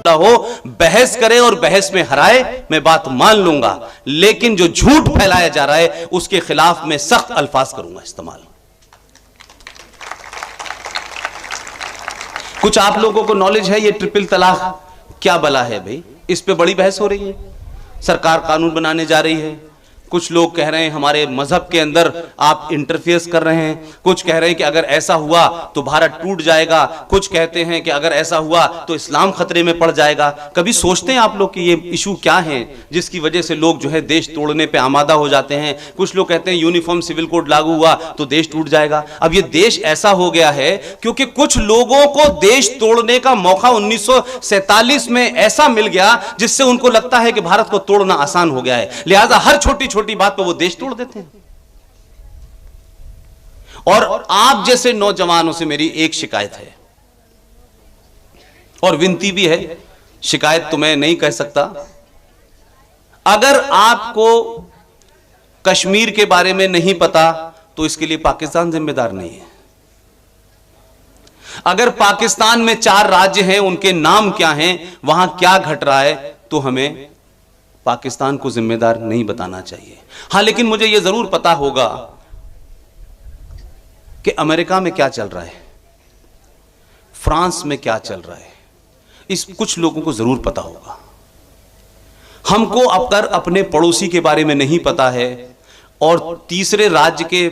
खड़ा हो, बहस करे और बहस में हराए, मैं बात मान लूंगा, लेकिन जो झूठ फैलाया जा रहा है उसके खिलाफ मैं सख्त अल्फाज करूंगा इस्तेमाल। कुछ आप लोगों को नॉलेज है ये ट्रिपल तलाक क्या बला है भाई? इस पे बड़ी बहस हो रही है, सरकार कानून बनाने जा रही है। कुछ लोग कह रहे हैं हमारे मजहब के अंदर आप इंटरफेयर कर रहे हैं, कुछ कह रहे हैं कि अगर ऐसा हुआ तो भारत टूट जाएगा, कुछ कहते हैं कि अगर ऐसा हुआ तो इस्लाम खतरे में पड़ जाएगा। कभी सोचते हैं आप लोग कि ये इशू क्या है जिसकी वजह से लोग जो है देश तोड़ने पे आमादा हो जाते हैं? कुछ लोग कहते हैं यूनिफॉर्म सिविल कोड लागू हुआ तो देश टूट जाएगा। अब ये देश ऐसा हो गया है क्योंकि कुछ लोगों को देश तोड़ने का मौका 1947 में ऐसा मिल गया जिससे उनको लगता है कि भारत को तोड़ना आसान हो गया है, लिहाजा हर छोटी छोटी बात पर वो देश तोड़ देते हैं। और आप जैसे नौजवानों से मेरी एक शिकायत है और विनती भी है, शिकायत तो मैं नहीं कह सकता। अगर आपको कश्मीर के बारे में नहीं पता तो इसके लिए पाकिस्तान जिम्मेदार नहीं है। अगर पाकिस्तान में 4 राज्य हैं, उनके नाम क्या हैं, वहां क्या घट रहा है, तो हमें पाकिस्तान को जिम्मेदार नहीं बताना चाहिए। हां, लेकिन मुझे यह जरूर पता होगा कि अमेरिका में क्या चल रहा है, फ्रांस में क्या चल रहा है, इस कुछ लोगों को जरूर पता होगा। हमको अगर अपने पड़ोसी के बारे में नहीं पता है और तीसरे राज्य के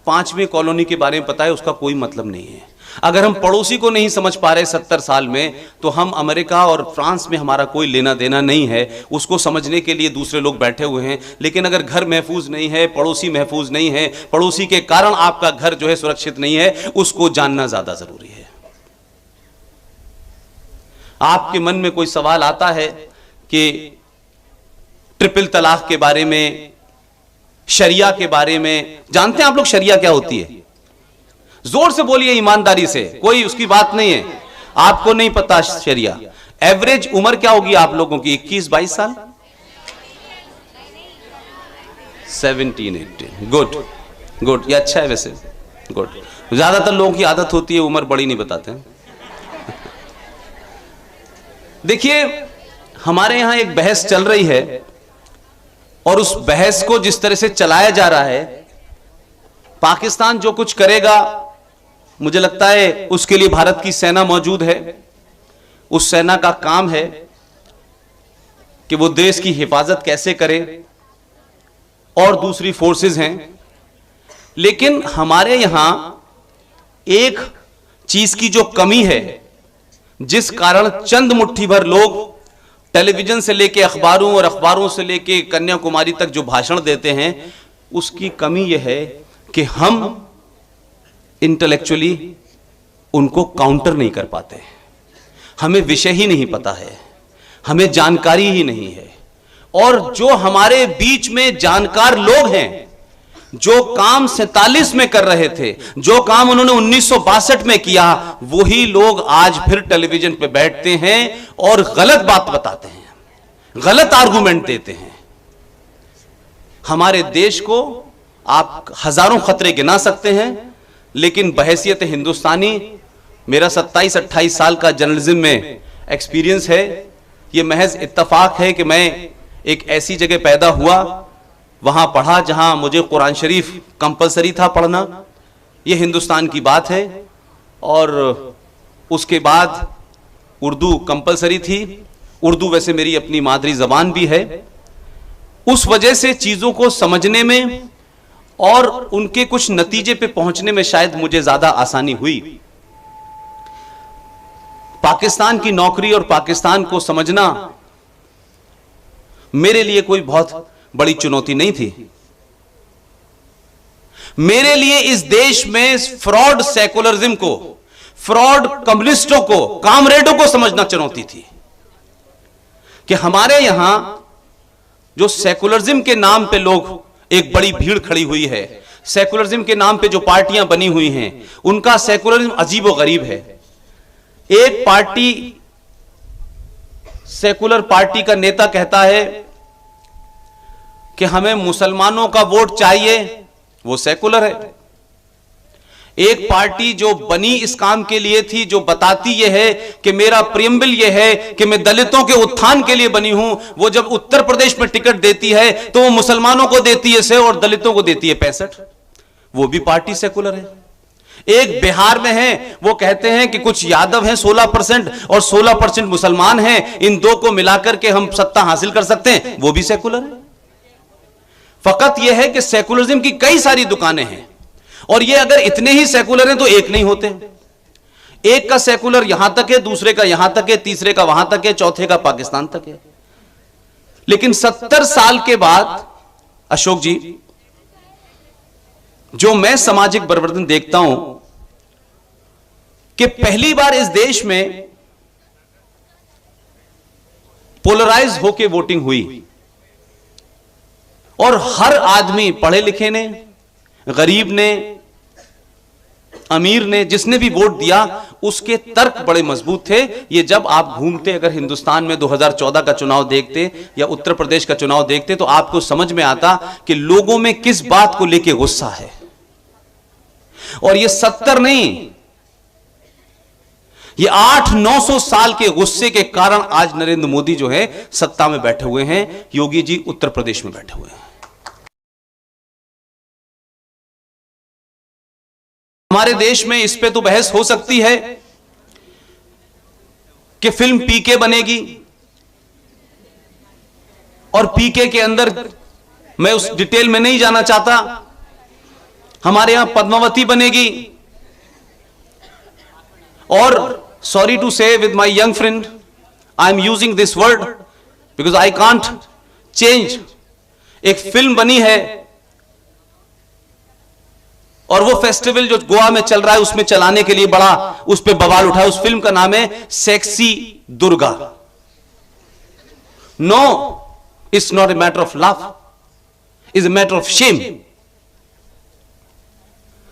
5वें कॉलोनी के बारे में पता है, उसका कोई मतलब नहीं है। अगर हम पड़ोसी को नहीं समझ पा रहे 70 साल में, तो हम अमेरिका और फ्रांस में हमारा कोई लेना देना नहीं है। उसको समझने के लिए दूसरे लोग बैठे हुए हैं, लेकिन अगर घर महफूज नहीं है, पड़ोसी महफूज नहीं है, पड़ोसी के कारण आपका घर जो है सुरक्षित नहीं है, उसको जानना ज्यादा जरूरी है। आपके मन में कोई सवाल आता है कि ट्रिपल तलाक के बारे में, शरिया के बारे में, जानते हैं आप लोग शरिया क्या होती है? जोर से बोलिए ईमानदारी से, कोई उसकी बात नहीं है। आपको नहीं पता शरिया? एवरेज उम्र क्या होगी आप लोगों की? 21-22 साल, 17-18। गुड गुड, ये अच्छा है वैसे, गुड। ज्यादातर लोगों की आदत होती है उम्र बड़ी नहीं बताते। देखिए, हमारे यहां एक बहस चल रही है और उस बहस को जिस तरह से चलाया जा रहा है, पाकिस्तान जो कुछ करेगा मुझे लगता है उसके लिए भारत की सेना मौजूद है। उस सेना का काम है कि वो देश की हिफाजत कैसे करे, और दूसरी फोर्सेस हैं। लेकिन हमारे यहां एक चीज की जो कमी है, जिस कारण चंद मुट्ठी भर लोग टेलीविजन से लेके अखबारों और अखबारों से लेके कन्याकुमारी तक जो भाषण देते हैं, उसकी कमी यह है कि हम इंटेलेक्चुअली उनको काउंटर नहीं कर पाते। हमें विषय ही नहीं पता है, हमें जानकारी ही नहीं है। और जो हमारे बीच में जानकार लोग हैं, जो काम 47 में कर रहे थे, जो काम उन्होंने 1962 में किया, वही लोग आज फिर टेलीविजन पे बैठते हैं और गलत बात बताते हैं, गलत आर्गुमेंट देते हैं। हमारे देश को आप हजारों खतरे गिना सकते हैं, लेकिन बहैसियत हिंदुस्तानी, मेरा 27-28 साल का जर्नलिज्म में एक्सपीरियंस है, यह महज इत्तफाक है कि मैं एक ऐसी जगह पैदा हुआ, वहां पढ़ा जहां मुझे कुरान शरीफ कंपलसरी था पढ़ना, यह हिंदुस्तान की बात है। और उसके बाद उर्दू कंपलसरी थी। उर्दू वैसे मेरी अपनी मादरी जबान भी है। उस वजह से चीजों को समझने में और उनके कुछ नतीजे पे पहुंचने में शायद मुझे ज्यादा आसानी हुई। पाकिस्तान की नौकरी और पाकिस्तान को समझना मेरे लिए कोई बहुत बड़ी चुनौती नहीं थी। मेरे लिए इस देश में फ्रॉड सेकुलरिज्म को, फ्रॉड कम्युनिस्टों को, कामरेडों को समझना चुनौती थी कि हमारे यहां जो सेकुलरिज्म के नाम पे लोग, एक बड़ी भीड़ खड़ी हुई है, सेकुलरिज्म के नाम पे जो पार्टियां बनी हुई हैं, उनका सेकुलरिज्म अजीब व गरीब है। एक पार्टी, सेकुलर पार्टी का नेता कहता है कि हमें मुसलमानों का वोट चाहिए, वो सेकुलर है। एक पार्टी जो बनी इस काम के लिए थी, जो बताती यह है कि मेरा प्रियम्बल यह है कि मैं दलितों के उत्थान के लिए बनी हूं, वो जब उत्तर प्रदेश में टिकट देती है तो वो मुसलमानों को देती है 100 और दलितों को देती है 65। वो भी पार्टी सेकुलर है। एक बिहार में है, वो कहते हैं कि कुछ यादव हैं 16% और 16% मुसलमान हैं, इन दो को मिलाकर के हम सत्ता हासिल कर सकते हैं, वो भी सेकुलर है। फकत यह है कि सेकुलरिज्म की कई सारी दुकानें हैं, और ये अगर इतने ही सेकुलर हैं तो एक नहीं होते। एक का सेकुलर यहां तक है, दूसरे का यहां तक है, तीसरे का वहां तक है, चौथे का पाकिस्तान तक है। लेकिन 70 साल के बाद अशोक जी, जो मैं सामाजिक परिवर्तन देखता हूं कि पहली बार इस देश में पोलराइज होकर वोटिंग हुई और हर आदमी, पढ़े लिखे ने, गरीब ने, अमीर ने, जिसने भी वोट दिया उसके तर्क बड़े मजबूत थे। ये जब आप घूमते, अगर हिंदुस्तान में 2014 का चुनाव देखते या उत्तर प्रदेश का चुनाव देखते तो आपको समझ में आता कि लोगों में किस बात को लेकर गुस्सा है। और ये 70 नहीं, ये 800-900 साल के गुस्से के कारण आज नरेंद्र मोदी जो है सत्ता में बैठे हुए हैं, योगी जी उत्तर प्रदेश में बैठे हुए हैं। हमारे देश में इस पे तो बहस हो सकती है कि फिल्म पीके बनेगी, और पीके के अंदर मैं उस डिटेल में नहीं जाना चाहता। हमारे यहां पद्मावती बनेगी, और सॉरी टू से with my young friend, I am using this word because I can't change. एक फिल्म बनी है और वो फेस्टिवल जो गोवा में चल रहा है उसमें चलाने के लिए बड़ा उस पे बवाल उठा है। उस फिल्म का नाम है sexy Durga. No, it's not a matter of love, is a matter of shame.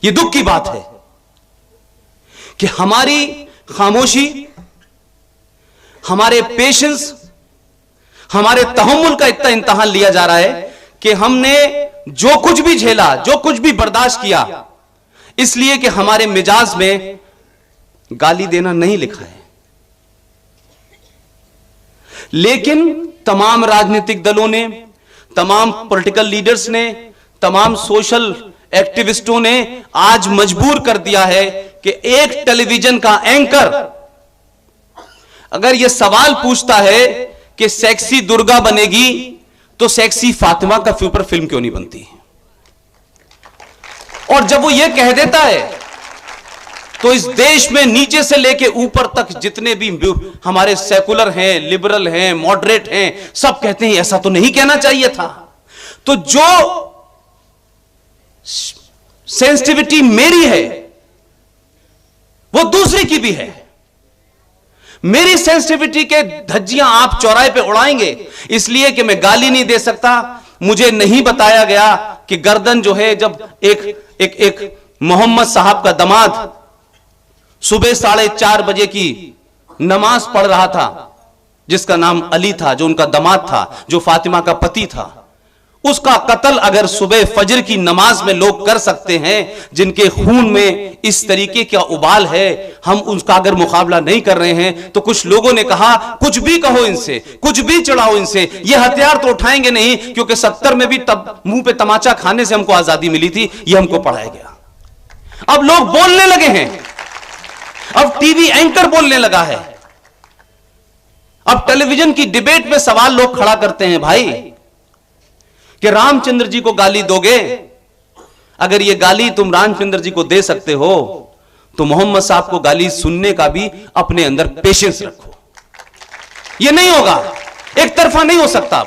ये दुख की बात है कि हमारी खामोशी, हमारे पेशेंस, हमारे तहम्मुल का इतना इम्तिहान लिया जा रहा है कि हमने जो कुछ भी झेला, जो कुछ भी बर्दाश्त किया, इसलिए कि हमारे मिजाज में गाली देना नहीं लिखा है। लेकिन तमाम राजनीतिक दलों ने, तमाम पॉलिटिकल लीडर्स ने, तमाम सोशल एक्टिविस्टों ने आज मजबूर कर दिया है कि एक टेलीविजन का एंकर अगर यह सवाल पूछता है कि सेक्सी दुर्गा बनेगी तो सेक्सी फातिमा का ऊपर फिल्म क्यों नहीं बनती? और जब वो ये कह देता है तो इस देश में नीचे से लेके ऊपर तक जितने भी हमारे सेकुलर हैं, लिबरल हैं, मॉडरेट हैं, सब कहते हैं ऐसा तो नहीं कहना चाहिए था। तो जो सेंसिटिविटी मेरी है वो दूसरे की भी है। मेरी सेंसिटिविटी के धज्जियां आप चौराहे पे उड़ाएंगे इसलिए कि मैं गाली नहीं दे सकता। मुझे नहीं बताया गया कि गर्दन जो है, जब एक मोहम्मद साहब का दामाद सुबह 4:30 बजे की नमाज पढ़ रहा था, जिसका नाम अली था, जो उनका दामाद था, जो फातिमा का पति था, उसका कत्ल अगर सुबह फजर की नमाज में लोग कर सकते हैं, जिनके खून में इस तरीके का उबाल है, हम उसका अगर मुकाबला नहीं कर रहे हैं, तो कुछ लोगों ने कहा कुछ भी कहो इनसे, कुछ भी चढ़ाओ इनसे, ये हथियार तो उठाएंगे नहीं, क्योंकि 70 में भी तब मुंह पे तमाचा खाने से हमको आजादी मिली थी, ये हमको पढ़ाया गया। अब लोग बोलने लगे हैं, अब टीवी एंकर बोलने लगा है, अब टेलीविजन की डिबेट में सवाल लोग खड़ा करते हैं, भाई कि रामचंद्र जी को गाली दोगे, अगर ये गाली तुम रामचंद्र जी को दे सकते हो तो मोहम्मद साहब को गाली सुनने का भी अपने अंदर पेशेंस रखो। ये नहीं होगा, एक तरफा नहीं हो सकता।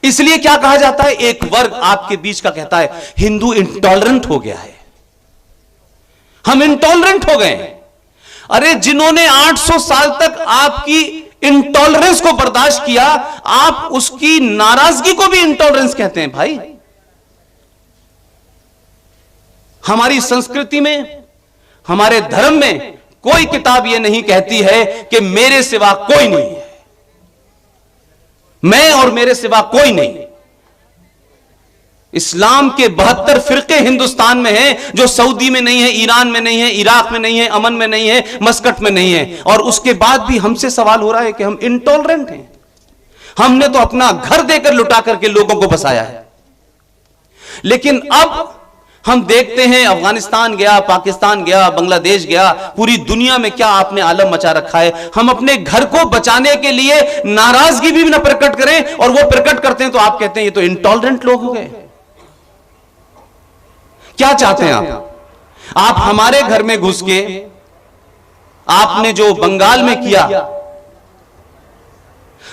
इसलिए क्या कहा जाता है, एक वर्ग आपके बीच का कहता है हिंदू इंटॉलरेंट हो गया है, हम इंटॉलरेंट हो गए। अरे जिन्होंने 800 साल तक आपकी इंटॉलरेंस को बर्दाश्त किया, आप उसकी नाराजगी को भी इंटॉलरेंस कहते हैं। भाई हमारी संस्कृति में, हमारे धर्म में कोई किताब यह नहीं कहती है कि मेरे सिवा कोई नहीं है, मैं और मेरे सिवा कोई नहीं। इस्लाम के 72 फिरके हिंदुस्तान में हैं, जो सऊदी में नहीं है, ईरान में नहीं है, इराक में नहीं है, अमन में नहीं है, मस्कट में नहीं है। और उसके बाद भी हमसे सवाल हो रहा है कि हम इंटॉलरेंट हैं। हमने तो अपना घर देकर लुटा करके लोगों को बसाया है। लेकिन अब हम देखते हैं अफगानिस्तान गया, पाकिस्तान गया, बांग्लादेश गया, पूरी दुनिया में क्या आपने आलम मचा रखा है। हम अपने घर को बचाने के लिए नाराजगी भी ना प्रकट करें, और वो प्रकट करते हैं तो आप कहते हैं ये तो इंटॉलरेंट लोग हो गए। क्या चाहते हैं आप हमारे घर में घुस के आपने जो बंगाल में किया,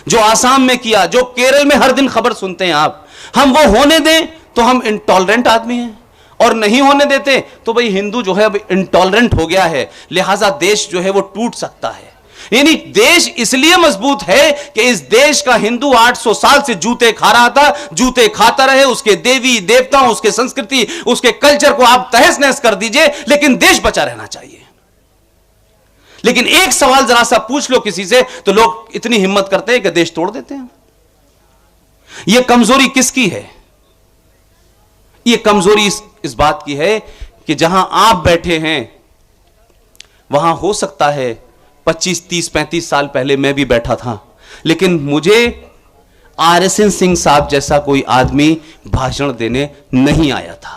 जो आसाम में किया, जो केरल में हर दिन खबर सुनते हैं आप, हम वो होने दें तो हम इंटॉलरेंट आदमी हैं, और नहीं होने देते तो भाई हिंदू जो है अब इंटॉलरेंट हो गया है, लिहाजा देश जो है वो टूट सकता है। यानी देश इसलिए मजबूत है कि इस देश का हिंदू 800 साल से जूते खा रहा था, जूते खाता रहे। उसके देवी देवताओं, उसके संस्कृति, उसके कल्चर को आप तहस नहस कर दीजिए, लेकिन देश बचा रहना चाहिए। लेकिन एक सवाल जरा सा पूछ लो किसी से तो लोग इतनी हिम्मत करते हैं कि देश तोड़ देते हैं। यह कमजोरी किसकी है? यह कमजोरी इस बात की है कि जहां आप बैठे हैं वहां हो सकता है 25, 30, 35 साल पहले मैं भी बैठा था, लेकिन मुझे RSN सिंह साहब जैसा कोई आदमी भाषण देने नहीं आया था।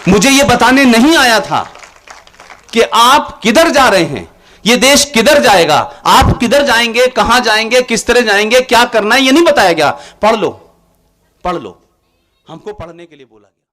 मुझे यह बताने नहीं आया था कि आप किधर जा रहे हैं, यह देश किधर जाएगा, आप किधर जाएंगे, कहां जाएंगे, किस तरह जाएंगे, क्या करना है, यह नहीं बताया गया। पढ़ लो, पढ़ लो, हमको पढ़ने के लिए बोला गया।